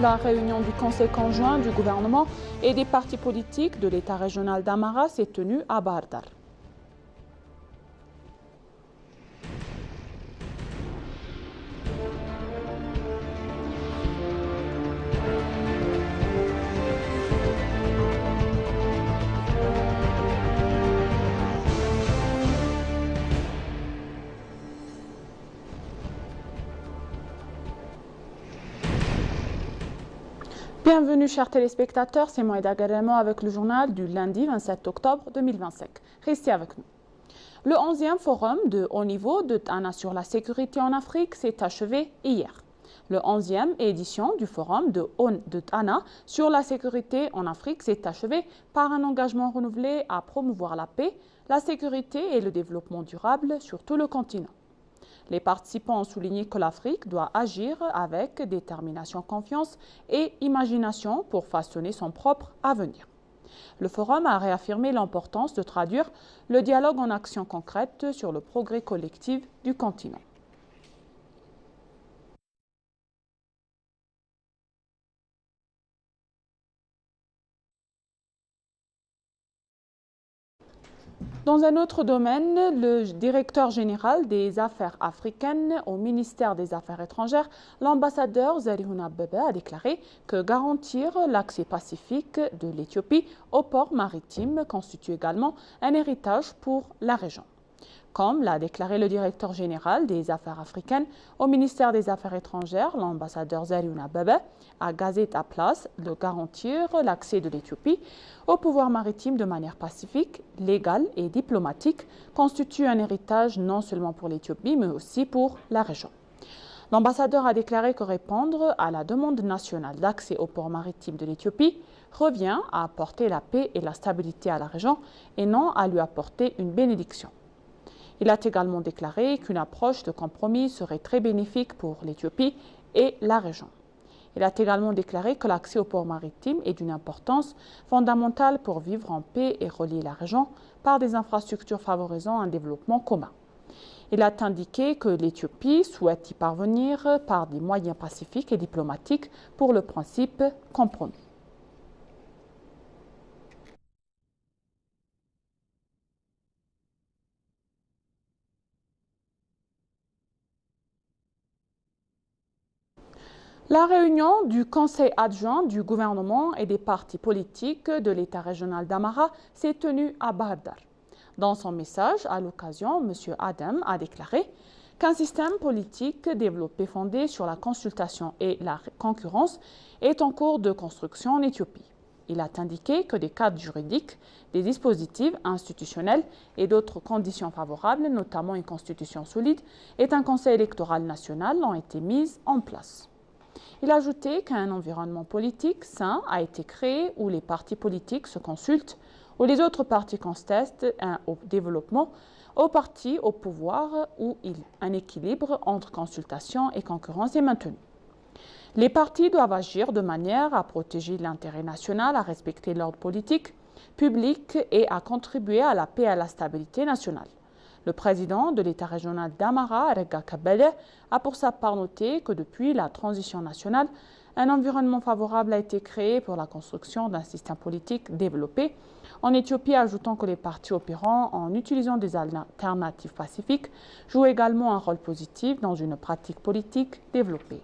La réunion du Conseil conjoint du gouvernement et des partis politiques de l'État régional d'Amara s'est tenue à Bahir Dar. Bienvenue chers téléspectateurs, c'est Moïda Garemo avec le journal du lundi 27 octobre 2025. Restez avec nous. Le 11e forum de haut niveau de Tana sur la sécurité en Afrique s'est achevé hier. Le 11e édition du forum de Tana sur la sécurité en Afrique s'est achevé par un engagement renouvelé à promouvoir la paix, la sécurité et le développement durable sur tout le continent. Les participants ont souligné que l'Afrique doit agir avec détermination, confiance et imagination pour façonner son propre avenir. Le forum a réaffirmé l'importance de traduire le dialogue en actions concrètes sur le progrès collectif du continent. Dans un autre domaine, le directeur général des affaires africaines au ministère des Affaires étrangères, l'ambassadeur Zarihouna Bebe, a déclaré que garantir l'accès pacifique de l'Éthiopie au port maritime constitue également un héritage pour la région. Comme l'a déclaré le directeur général des affaires africaines au ministère des Affaires étrangères, l'ambassadeur Zarihouna Bebe, a gazé à place de garantir l'accès de l'Éthiopie au pouvoir maritime de manière pacifique, légale et diplomatique constitue un héritage non seulement pour l'Éthiopie mais aussi pour la région. L'ambassadeur a déclaré que répondre à la demande nationale d'accès au port maritime de l'Éthiopie revient à apporter la paix et la stabilité à la région et non à lui apporter une bénédiction. Il a également déclaré qu'une approche de compromis serait très bénéfique pour l'Éthiopie et la région. Il a également déclaré que l'accès au port maritime est d'une importance fondamentale pour vivre en paix et relier la région par des infrastructures favorisant un développement commun. Il a indiqué que l'Éthiopie souhaite y parvenir par des moyens pacifiques et diplomatiques pour le principe compromis. La réunion du Conseil adjoint du gouvernement et des partis politiques de l'État régional d'Amara s'est tenue à Bahir Dar. Dans son message à l'occasion, M. Adam a déclaré qu'un système politique développé fondé sur la consultation et la concurrence est en cours de construction en Éthiopie. Il a indiqué que des cadres juridiques, des dispositifs institutionnels et d'autres conditions favorables, notamment une constitution solide et un conseil électoral national, ont été mises en place. Il a ajouté qu'un environnement politique sain a été créé où les partis politiques se consultent, où les autres partis contestent au développement, aux partis au pouvoir, où un équilibre entre consultation et concurrence est maintenu. Les partis doivent agir de manière à protéger l'intérêt national, à respecter l'ordre politique, public et à contribuer à la paix et à la stabilité nationale. Le président de l'État régional d'Amara, Arega Kabele, a pour sa part noté que depuis la transition nationale, un environnement favorable a été créé pour la construction d'un système politique développé en Éthiopie, ajoutant que les partis opérant en utilisant des alternatives pacifiques jouent également un rôle positif dans une pratique politique développée.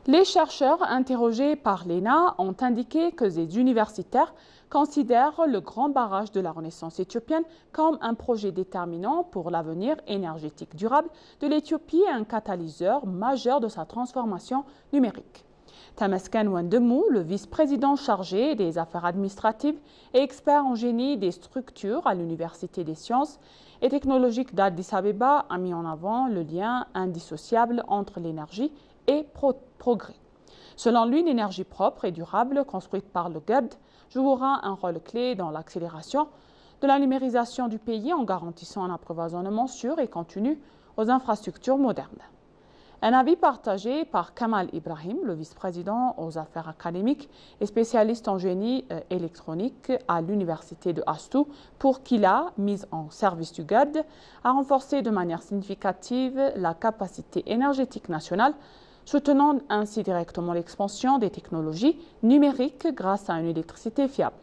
Les chercheurs interrogés par l'ENA ont indiqué que les universitaires considèrent le grand barrage de la Renaissance éthiopienne comme un projet déterminant pour l'avenir énergétique durable de l'Éthiopie et un catalyseur majeur de sa transformation numérique. Temesgen Wendemu, le vice-président chargé des affaires administratives et expert en génie des structures à l'Université des sciences et technologiques d'Addis Abeba, a mis en avant le lien indissociable entre l'énergie et progrès. Selon lui, l'énergie propre et durable construite par le GED jouera un rôle clé dans l'accélération de la numérisation du pays en garantissant un approvisionnement sûr et continu aux infrastructures modernes. Un avis partagé par Kamal Ibrahim, le vice-président aux affaires académiques et spécialiste en génie électronique à l'université de Astou, pour qui la mise en service du GAD a renforcé de manière significative la capacité énergétique nationale, soutenant ainsi directement l'expansion des technologies numériques grâce à une électricité fiable.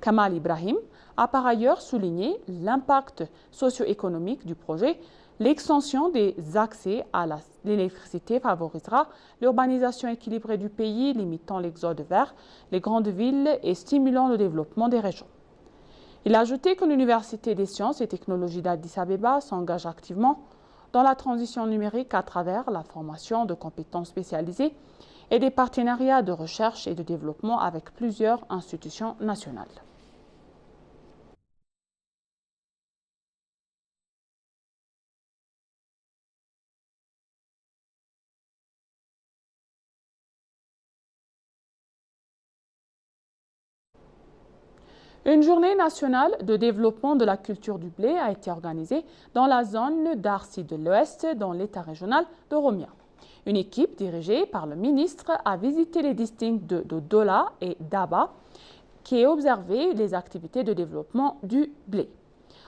Kamal Ibrahim a par ailleurs souligné l'impact socio-économique du projet. L'extension des accès à l'électricité favorisera l'urbanisation équilibrée du pays, limitant l'exode vers les grandes villes et stimulant le développement des régions. Il a ajouté que l'Université des sciences et technologies d'Addis Abeba s'engage activement dans la transition numérique à travers la formation de compétences spécialisées et des partenariats de recherche et de développement avec plusieurs institutions nationales. Une journée nationale de développement de la culture du blé a été organisée dans la zone d'Arcy de l'Ouest, dans l'État régional d'Oromia. Une équipe dirigée par le ministre a visité les districts de Dola et d'Aba, qui a observé les activités de développement du blé.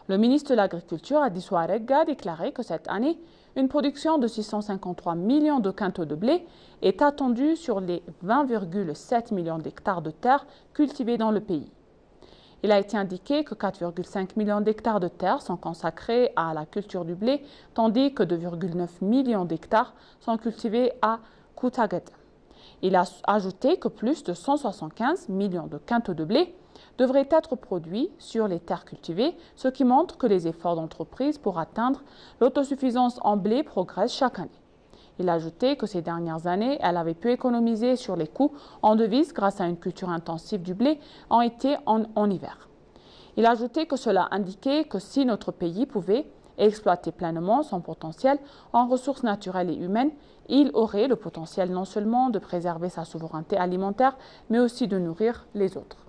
Le ministre de l'Agriculture, Adi Souareg, a déclaré que cette année, une production de 653 millions de quintaux de blé est attendue sur les 20,7 millions d'hectares de terres cultivées dans le pays. Il a été indiqué que 4,5 millions d'hectares de terre sont consacrés à la culture du blé, tandis que 2,9 millions d'hectares sont cultivés à Koutaget. Il a ajouté que plus de 175 millions de quintaux de blé devraient être produits sur les terres cultivées, ce qui montre que les efforts d'entreprise pour atteindre l'autosuffisance en blé progressent chaque année. Il a ajouté que ces dernières années, elle avait pu économiser sur les coûts en devises grâce à une culture intensive du blé en été en hiver. Il a ajouté que cela indiquait que si notre pays pouvait exploiter pleinement son potentiel en ressources naturelles et humaines, il aurait le potentiel non seulement de préserver sa souveraineté alimentaire, mais aussi de nourrir les autres.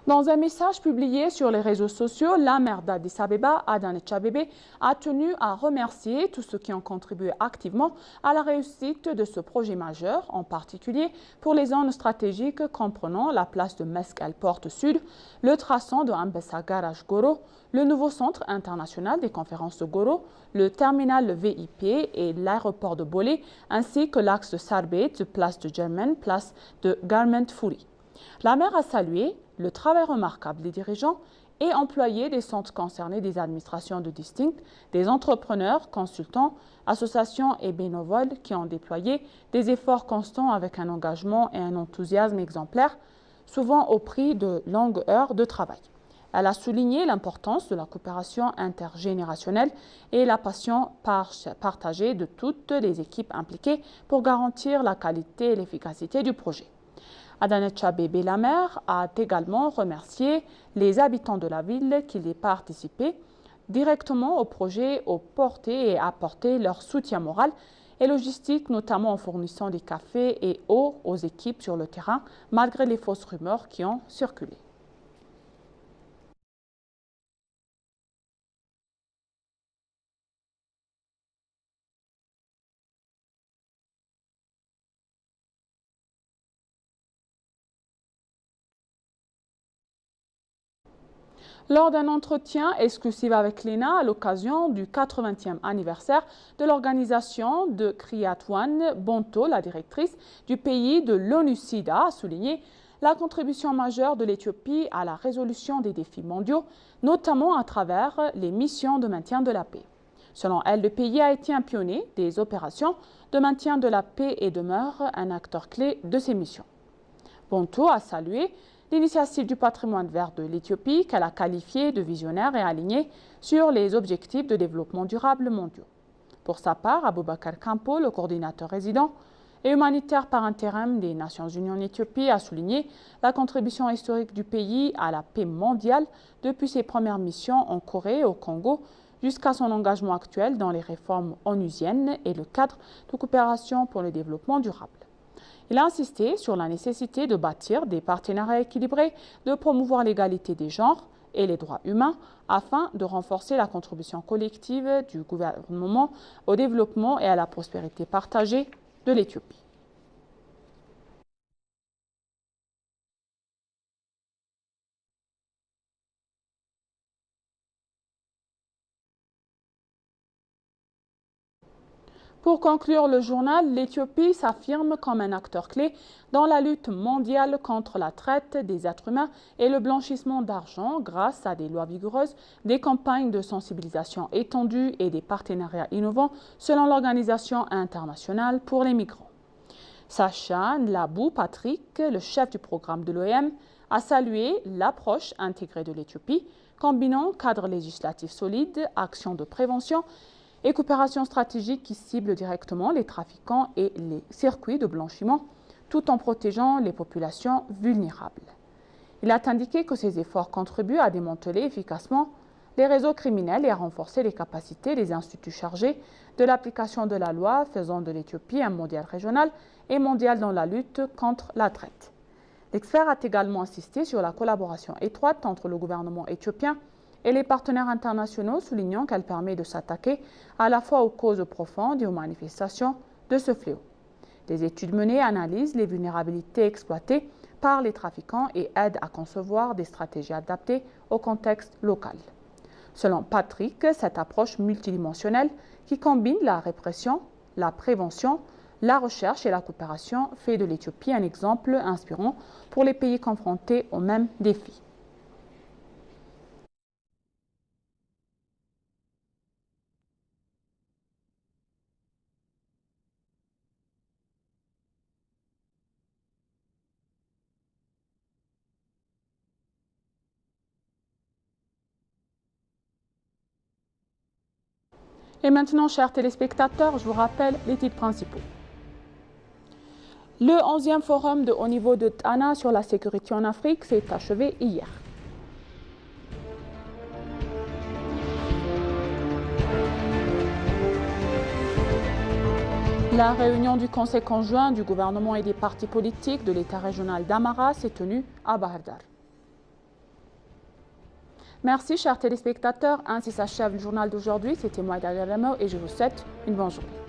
Dans un message publié sur les réseaux sociaux, la maire d'Addis Abeba, Adanet Abebe, a tenu à remercier tous ceux qui ont contribué activement à la réussite de ce projet majeur, en particulier pour les zones stratégiques comprenant la place de Mesk El Porte Sud, le traçant de Ambessa Garage Goro, le nouveau centre international des conférences de Goro, le terminal VIP et l'aéroport de Bolé, ainsi que l'axe de Sarbet, place de Germain, place de Garment Furi. La maire a salué le travail remarquable des dirigeants et employés des centres concernés, des administrations de districts, des entrepreneurs, consultants, associations et bénévoles qui ont déployé des efforts constants avec un engagement et un enthousiasme exemplaires, souvent au prix de longues heures de travail. Elle a souligné l'importance de la coopération intergénérationnelle et la passion partagée de toutes les équipes impliquées pour garantir la qualité et l'efficacité du projet. Adanet Abebe, la maire, a également remercié les habitants de la ville qui y participaient directement au projet, au porté et apporté leur soutien moral et logistique, notamment en fournissant des cafés et eau aux équipes sur le terrain, malgré les fausses rumeurs qui ont circulé. Lors d'un entretien exclusif avec l'ENA à l'occasion du 80e anniversaire de l'organisation de Kriyat-Wan, Bonto, la directrice du pays de l'ONU-SIDA, a souligné la contribution majeure de l'Éthiopie à la résolution des défis mondiaux, notamment à travers les missions de maintien de la paix. Selon elle, le pays a été un pionnier des opérations de maintien de la paix et demeure un acteur clé de ces missions. Bonto a salué l'initiative du patrimoine vert de l'Éthiopie qu'elle a qualifiée de visionnaire et alignée sur les objectifs de développement durable mondiaux. Pour sa part, Aboubakar Kampo, le coordinateur résident et humanitaire par intérim des Nations Unies en Éthiopie, a souligné la contribution historique du pays à la paix mondiale depuis ses premières missions en Corée et au Congo jusqu'à son engagement actuel dans les réformes onusiennes et le cadre de coopération pour le développement durable. Il a insisté sur la nécessité de bâtir des partenariats équilibrés, de promouvoir l'égalité des genres et les droits humains afin de renforcer la contribution collective du gouvernement au développement et à la prospérité partagée de l'Éthiopie. Pour conclure le journal, l'Éthiopie s'affirme comme un acteur clé dans la lutte mondiale contre la traite des êtres humains et le blanchissement d'argent grâce à des lois vigoureuses, des campagnes de sensibilisation étendues et des partenariats innovants selon l'Organisation internationale pour les migrants. Sacha Nlabou Patrick, le chef du programme de l'OIM, a salué l'approche intégrée de l'Éthiopie, combinant cadre législatif solide, actions de prévention et coopération stratégique qui cible directement les trafiquants et les circuits de blanchiment, tout en protégeant les populations vulnérables. Il a indiqué que ces efforts contribuent à démanteler efficacement les réseaux criminels et à renforcer les capacités des instituts chargés de l'application de la loi, faisant de l'Éthiopie un modèle régional et mondial dans la lutte contre la traite. L'expert a également insisté sur la collaboration étroite entre le gouvernement éthiopien et les partenaires internationaux, soulignant qu'elle permet de s'attaquer à la fois aux causes profondes et aux manifestations de ce fléau. Les études menées analysent les vulnérabilités exploitées par les trafiquants et aident à concevoir des stratégies adaptées au contexte local. Selon Patrick, cette approche multidimensionnelle qui combine la répression, la prévention, la recherche et la coopération fait de l'Éthiopie un exemple inspirant pour les pays confrontés aux mêmes défis. Et maintenant, chers téléspectateurs, je vous rappelle les titres principaux. Le 11e forum de haut niveau de Tana sur la sécurité en Afrique s'est achevé hier. La réunion du Conseil conjoint du gouvernement et des partis politiques de l'État régional d'Amara s'est tenue à Bahardar. Merci, chers téléspectateurs. Ainsi s'achève le journal d'aujourd'hui. C'était moi, Daria Remo, et je vous souhaite une bonne journée.